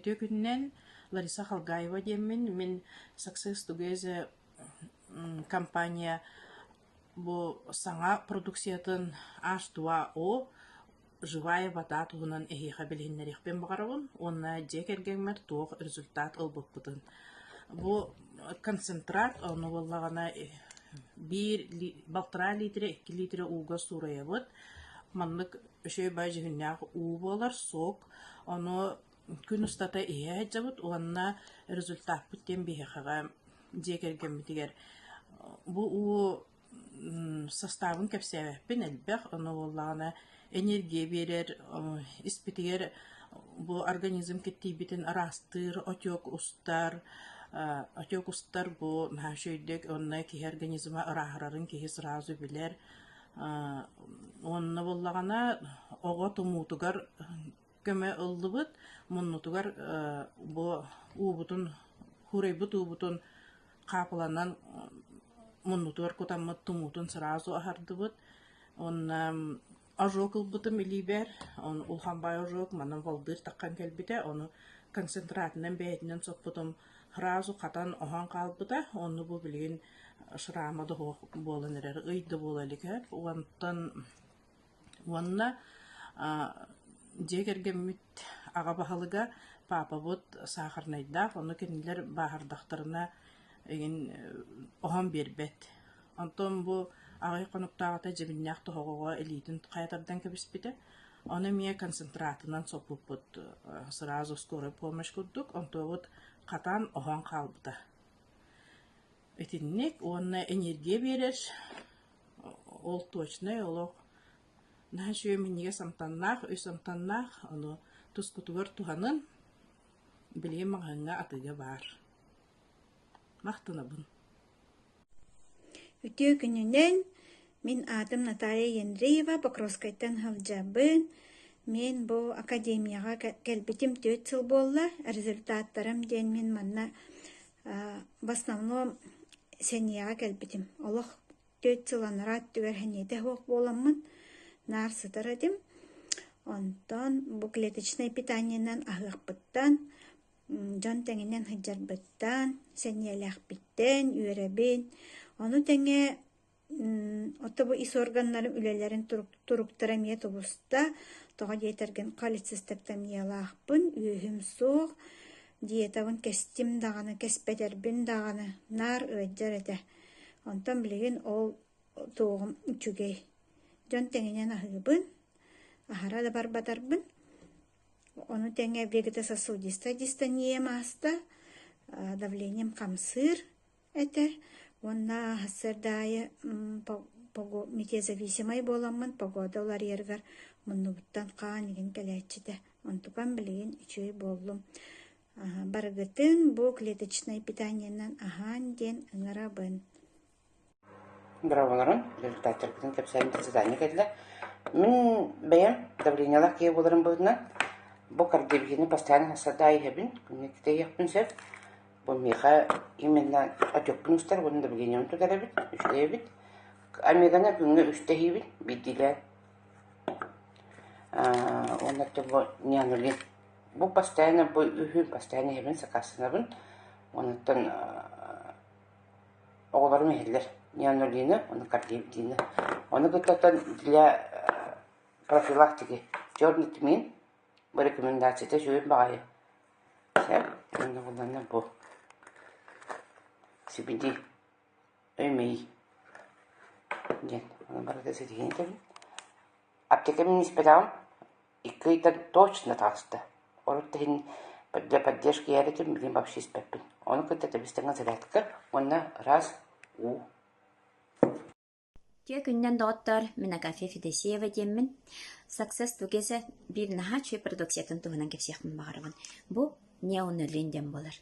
Өтө күннен Лариса Халгаева демmin min Success Together компания бу саңа продукциятын H2O живая вода туһунан эһиэхэ билиһиннэрихпин баҕарабын, онна дьиэ туох результат ылбыппытын. Бу концентрат ону боллагана 1,5 литре 2 литре ууга сураябыт. Маннык өшөй бай жигиннээх уу болар, сок, ону күн устата иһэ жабыт, уанна результат бүттен биһэхэҕэ дьиэ кэргэммитигэр. Бу уу составын кэпсээбэппин элбэх, ону боллагана энергия берер, испитигер бу организм кеттийбитин арастыр, отек устар бу шөйдек онна киһи организма арахарарын киһи сразу билер. Онна боллагана ого тумутугар көмө ыллыбыт, муннутугар бу уубутун хурайбыт уубутун капыланан муннутугар кутаммыт тумутун сразу ахардыбыт. Онна ожог ылбытым илибер, он улханбай ожог, манан волдыр таккан келбите, ону концентратынан бээтинен соппутум сразу катан охан калбыта, ону бу билигин шрамады болан эрер, ыйды болаликер, уанна дегергеммит ага бахалыга папа бут сахарнайдах, ону кенилер бахардахтарына эгин охан бербет. Онтон бу агай конуктагата жебиннях тоһоҕоҕо элитин хайатардан кэбиспите. Оны мие концентратынан сопуппут сразу скорой помощь курдук, онтуобут катан охан калбыта. Этинник онна энергия берер, ол точный, олох нахашуе миниге самтаннах, ону тускутугар туханын билие маңаңа атыга бар. Мақтанабын. Үтіе күнінен мен атым Наталья Ендреева Покровскайттан халжабын. Мен бұл академияға кәлбетім 4 жыл болла. Результаттарым ден мен манна в основном сенияға кәлбетім. Олық 4 жыл анарат түгер хәнеті хоқ боламын. Нар сытыр едім. Онтан бұл клеточное питаниянан ағықпыттан, жон тәңінен хыджарбыттан, сениялақ біттен, үйеребен. Onu tenge otta bu is organların ülelerin turuktaramiyet obusta toğa yetergen kalitsisteptamiyalaqpın ühüm soğuk diyetavın kestim dağını kespeterbin dağını nar ödjar ete. Ondan bilgin ol toğum üçügey. Jon tengenen ahıbın, ahara da barbatarbın. Onu tenge vegetососудистая дистания маста, давлением камсыр ete. Онна хасырдайы метеозависимай боламын, погодалар ергар мұннубуттан қаан еген кәләтчіді. Онтукан білген үчөй болым. Баргытын бұл клеточное питаниянан ахан ден ыңырабын. Браволарын, результаттарбытын кәпсәлін заседание кәділі. Мен бәйім давлениялақ кей боларын бұдына. Бұл кардебігені постоянно хасырдайы хәбін, күннекте еқпін сөп. Бұл меха именно отекпін ұстар, оның давлениям тұтары бит, үштейі бит. Амегана күнге үштейі бит, бидділер. Оннаты бұл неанулин. Бұл постоянно, бұл үйін постоянно хәбін сақасына бін. Оннаттан оғыларым әйелер. Неанулины, оны кардебдины. Оны күттаттан для профилактики. Черный тмин, бұл рекомендацияда жүйін бағайы. Сәп, оны қолданна бұл. Сибиди ömeyi. Gen, ona barada sedihini tabii. Аптеками не испытал, и какие-то точно таста. Орут тахин для поддержки я этим блин вообще спепин. Он как-то быстро зарядка, он раз у. Тие күннен доктор Минагафе Федосеева деммин Success Together бир нахачы продукциятын туһунан кепсияхмын багарабын. Бу неонолин дем болар.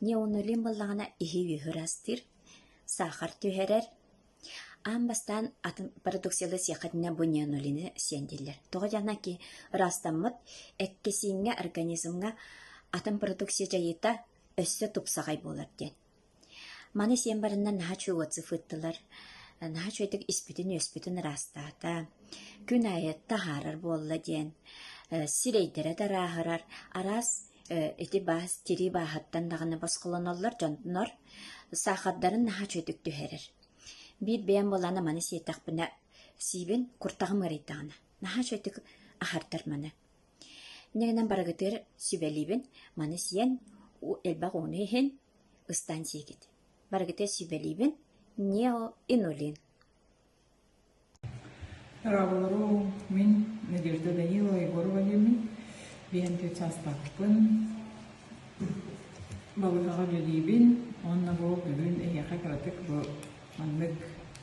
Неонолин боллагана ихи үһүрастыр, сахар түһәрәр. Амбастан атын продукциялы сияхатына бу неонолины сендиллер. Тога жана ки растаммыт эккесинге организмга атын продукция жайыта өссө тупсагай болар ден. Маны сен барынан нахачы уатсыфыттылар. Нахачыйдык испитин растата. Күн айытта харар болла ден. Сирейдері дарахарар. Арас эти бас тири баахаттан даганы баскыланаллар жонтнор сахаддарын наха чөтүк түһэрэр. Бир бэм болана маны сиэтахпына сибин куртагым арыйтагана. Наха чөтүк ахартар маны. Негенен барагытыр сүбелибин маны сиен элбак онуһен станциягит. Барагытыр сүбелибин неоинолин. Равлару мен Надежда Данилова Егорова демин. Бенте частаппын. Балыгага белибин. Онна бу бүгүн эяка кыратык бу мандык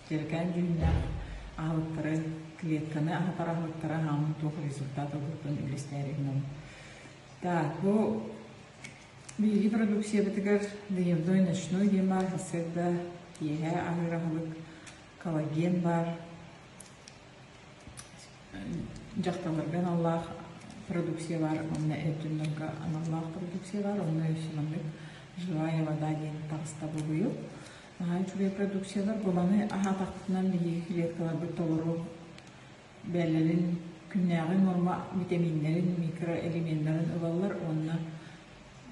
жеркен жүннә алыктары клетканы атаралыктары хамын тух результат олуттун үлестеринен. Так, бу бири продукция битигер дневной ночной дема хасыда кие агыралык коллаген бар. Жакталардан Аллах продукция бар, онна эптүннөнга Аллах продукция бар, онна өсүмөндүк живая вода ден тагыста болуyor. Чугай продукциялар боланы ахатактынан биги клеткалар бир толору бәлләрен күннәгы норма витаминнәрен, микроэлементларын ылалар, онна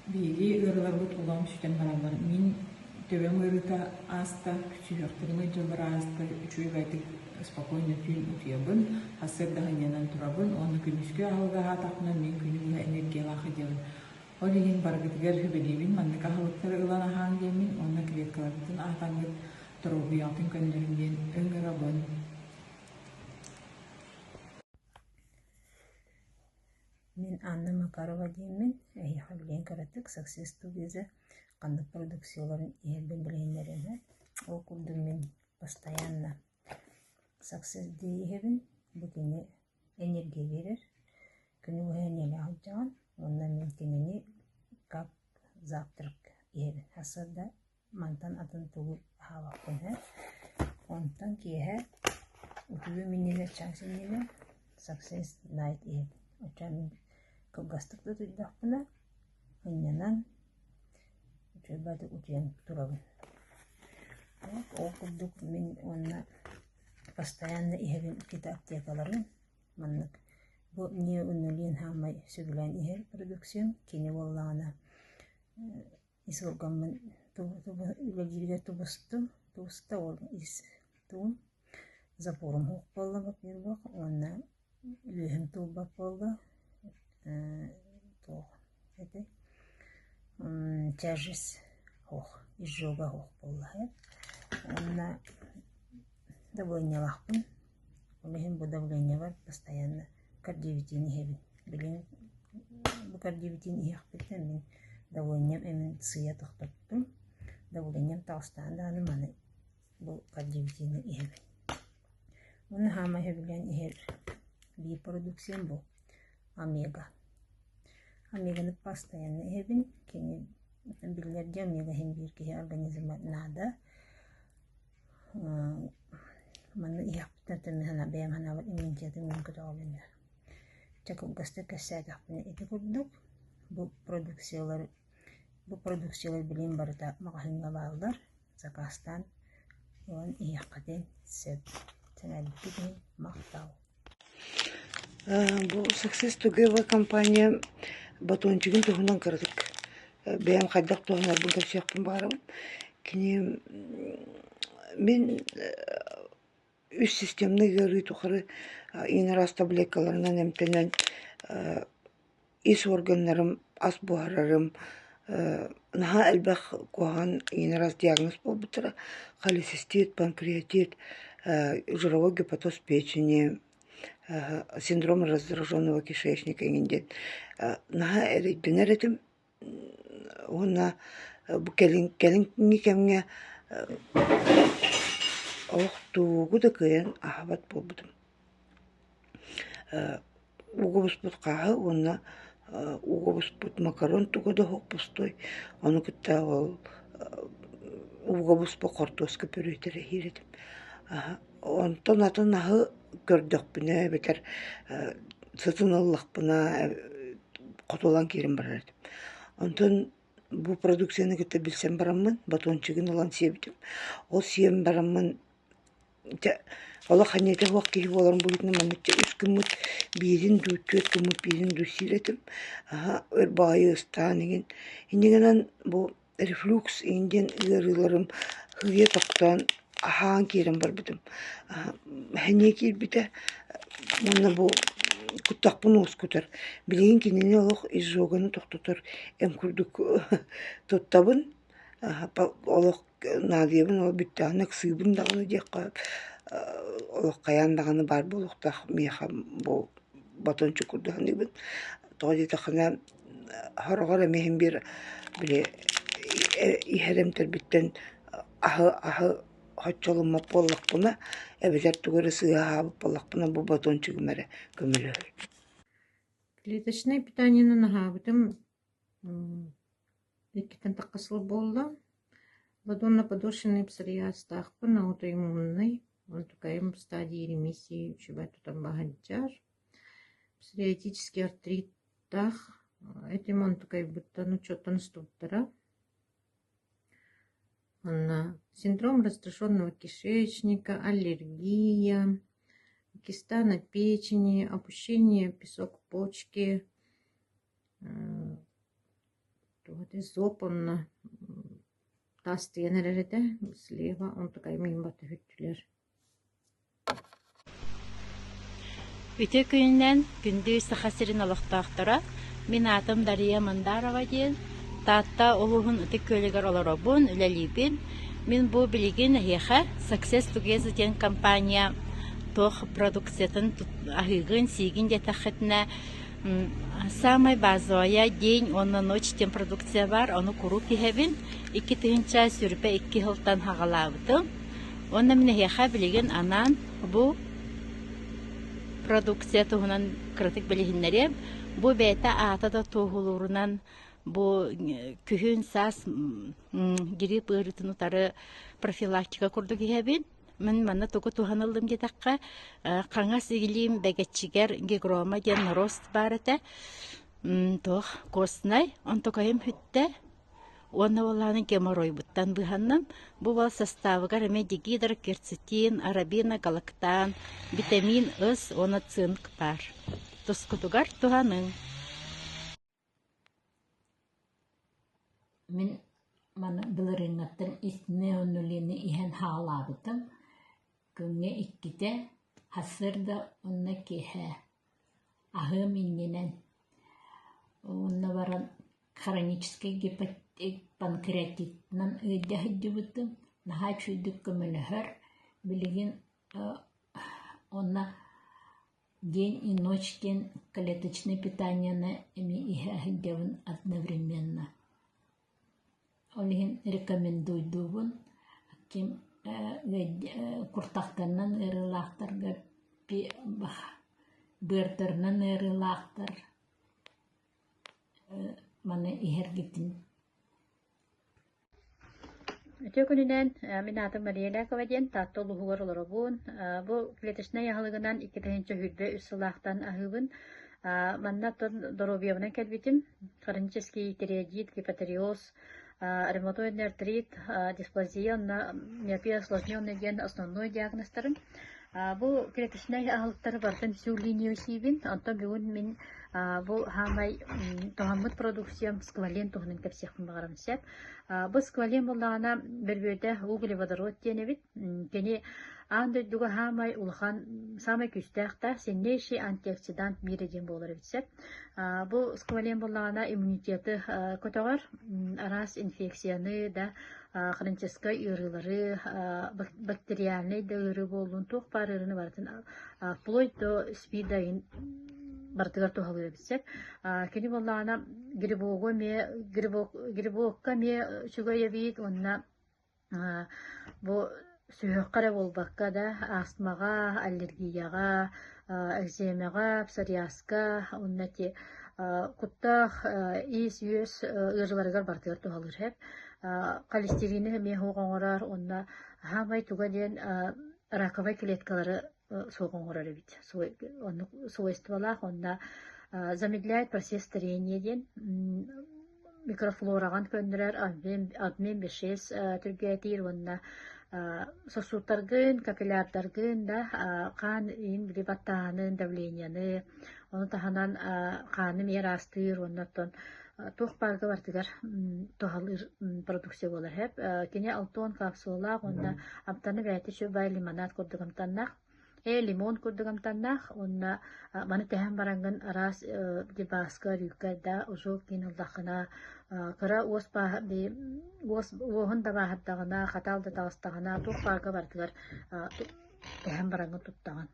биги ырылар бут улам сүтен баралар. Мин төбөң ырыта аста, күчүлөртөрүмө жылдар аста, үчүй байтык спокойно түйін утуябын, асыр дағынянан турабын, оны күнүскө алга хатакынан мен күнүгө энергиялахы делін. О деген баргытыгер хүбелебин, манныка халыктары ылан ахан демин, оны клеткаларытын атаңыт турубиятын көндөрүнден өңгөрабын. Мен Анна Макарова деймін, әйіға білен каратык, Success Together қандық продукцияларын елбен білейіндеріне. Ол күлді мен постоянно Success дейхебін, бұтіне энергия берер. Күні өйенелі алжаған, онна мен кенені как завтрак ебін. Асырда мантан атын тұғы хавақпын. Онтан кейе үтігі менелер чаңсенелер Success Night ебін. Очамын кылгастыкты түйдақпына, ұнянан үтебады үтен тұрабын. Ол күлдік мен онна постоянно ебін кита аптекаларын маннык. Бу неоинолин хамай сөбілен ихер продукцион кені боллағана исылғанмын үләгерге тубыста ол ис туым запорым хоқ болла бак бер бак, онна үлөһім тулбак болла тоқ тяжесть хоқ, изжога хоқ болла. Онна давление лахпын, олехим бу давление бар постоянно. Кардиовитин хебин. Билин бу кардиовитин ихпеттен мен давлением эмен сыя тоқтоптум. Давлением тағыстан даны маны бу кардиовитин ихебин. Оны хама хебилен ихер би продукциям бу омега. Омеганы постоянно ихебин. Кені билерде омега хем бир кихи организма нада. Маны ихпеттен мен хана бәйм хана бар иммунитеті мен күті олында. Чакып гасты кәсәдәпне ите күрдүк. Бу продукциялар билен барда магазинга балдар. Заказтан он ияккаден сеп. Тәнәлбиден мактау. Бу Success Together компания батончыгын туһунан кырдык. Бәйм хаддак туһунар бу кепсәкпен барым. Кини мен үз системны görü тухары инрас таблеткаларынан эмтенен ис органнарым, ас буарарым, наха элбах куаган инрас диагноз болбутара, холецистит, панкреатит, жировой гепатоз печени, синдром раздраженного кишечника инден. Наха эридденер этим, она бу келин кемге оқтугу да кыян ахабат болбудум. Угобуспут қағы, онна угобуспут макарон туга да хоқпустой. Оны күтті ол угобуспу қортуска пөрөйтері хиредім. Онтон атын ағы көрдөкпіне, бетер сытыныллықпына қотолан керім барардым. Онтон бу продукцияны күтті білсем барамын, батончыгын олан себітім. Ол сием барамын Ола ханете хуак киһи боларын буйтна маныча үс күмүт биирин дүүтүөт күмүт биирин дүүсиретим. Өрбаайы ыстаан еген. Иннигенен бу рефлюкс инден ырыларым хыгия тоқтан ахаан киерен барбытым. Хәне кирбите мана бу куттакпын ускутар. Билеген кинене олох изжоганы тоқтотор. Эм курдук тоттабын. Олох надиябын ол бүттәһенек сыйбын даганы диякка олох каян даганы бар болуктах меха бу батончу курдаханыбын. Тоди тахана хорогора мехин бир биле иһеремтер биттен ахы хоччолума поллакпына эбелер тугары сыаха поллакпына бу батончу гүмере көмөлөр. Клеточное питание на нагабытым иккитен таккасыл болла. Ладонно-подошвенный псориаз тахпын аутоиммунный. Он тукаем в стадии ремиссии чубай тутан баганчар. Псориатический артрит тах. Этим он тукай будто что-то наступтара. Синдром раздраженного кишечника, аллергия, киста на печени, опущение песок почки, зопон тастыянерерде слева он такая мимбаты хүттүлер. Үтө күннен күндүз сахасырын алыктактара мен атым Дария Мандарова ден татта олугун үтө көлөгөр олоробун үлелибин мен бу билигин яха Success Together ден компания тох продукциятын ахыгын сигин детахетне самый базовая день онна ночь тем продукция бар оны куру кихебин 2 тыгынча сүрпе 2 хылтан хагалабытым онна мен яха билигин анан бу продукция туһунан критик билигиннере бу бета атада туһулурунан бу күһүн сас грип ырытынутары профилактика курду кихебин мен мана тугу туһанылдым детакка каңа сигилим бегетчигер гигрома ген рост барыта тох костнай онтокайым хүтте оны оланы геморрой буттан быханнам бу бол составыгар эме дигидр керцетин арабина галактан витамин С оны цинк бар тускутугар туһаның Мен мана былырыңаттан неонулини иһен хаалабытым күнгө икките хасырда онна кеһе ахы минненен онна баран хронический панкреатитнан ыйда хыджыбытым наха чүйдүк көмөлөһөр билигин онна день и ночь кен клеточное питание на эми иһе хыджабын одновременно олиһин рекомендуйдуубун ким куртахтаннан ырылаахтарга быартарынан ырылаахтар мана иһергитин. Өтө күнүнен мен атым Мария Коваден татты улугур олоробун бу клеточный яһалыгынан 2-нче хүрбе үсылахтан ахыбын манна здоровьевна келбитим хронический тиреоидит гипотериоз ревматоидный артрит, дисплазия, миопия осложненная ген основной диагностарын. Бу клеточный яһалыктары бартын всю линию сибин, антон бүгүн мен бу хамай тохаммыт продукциям сквален тухнын кепсехпин багарам сеп. Бу сквален буллагана бербөйдө углеводород денебит. Кени андай дуга хамай улхан самай күстәхтә сеннейший антиоксидант мириден болар битсеп. Бу сквален буллагана иммунитеты көтөгөр, арас инфекцияны да хронический ырылары, бактериальный да ыры болун тух парырыны бартын вплоть до СПИДа бартыгар тухалы битсеп. Кени буллагана грибокка ме чугая бит онна бу сүйөккара болбакка да астмага, аллергияга, экземага, псориазга, оннати куттах ис юс ырыларыгар бартыгар тухалыр хеп. Холестерины ме хоғоңорар, онна хамай тугаден раковай клеткалары соғоңорар бит. Свойстволах онна замедляет процесс старения ден, микрофлораган көндірер, адмен бешес түргетир, онна сосуттаргын, капиллярдаргын да кан ин баттаанын давленияны, оны таханан каны мерастыр, оннотон тух парга бартыгар тохалыр продукция болар хеп. Кене 6 капсула, онда аптаны бәйті шө бай лимонад курдугамтаннах, лимон курдугамтаннах, онна маны тәһәм баранган арас дебаска рюкка да ужу кинылдахына кыра уоһун да баһаттагына, хатал да тагыстагына тух парга бартыгар тәһәм баранган туттаган.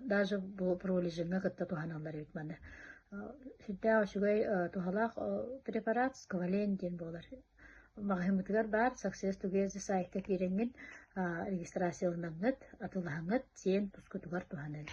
Даже бу пролежинга кытта туханалар бит маны. Сидда ошугай тухалах препарат сквален ден болар. Магымытыгар бар Success Together сайтта киреңген регистрацияланыңыт, атылахыңыт, сен тускутугар туханын.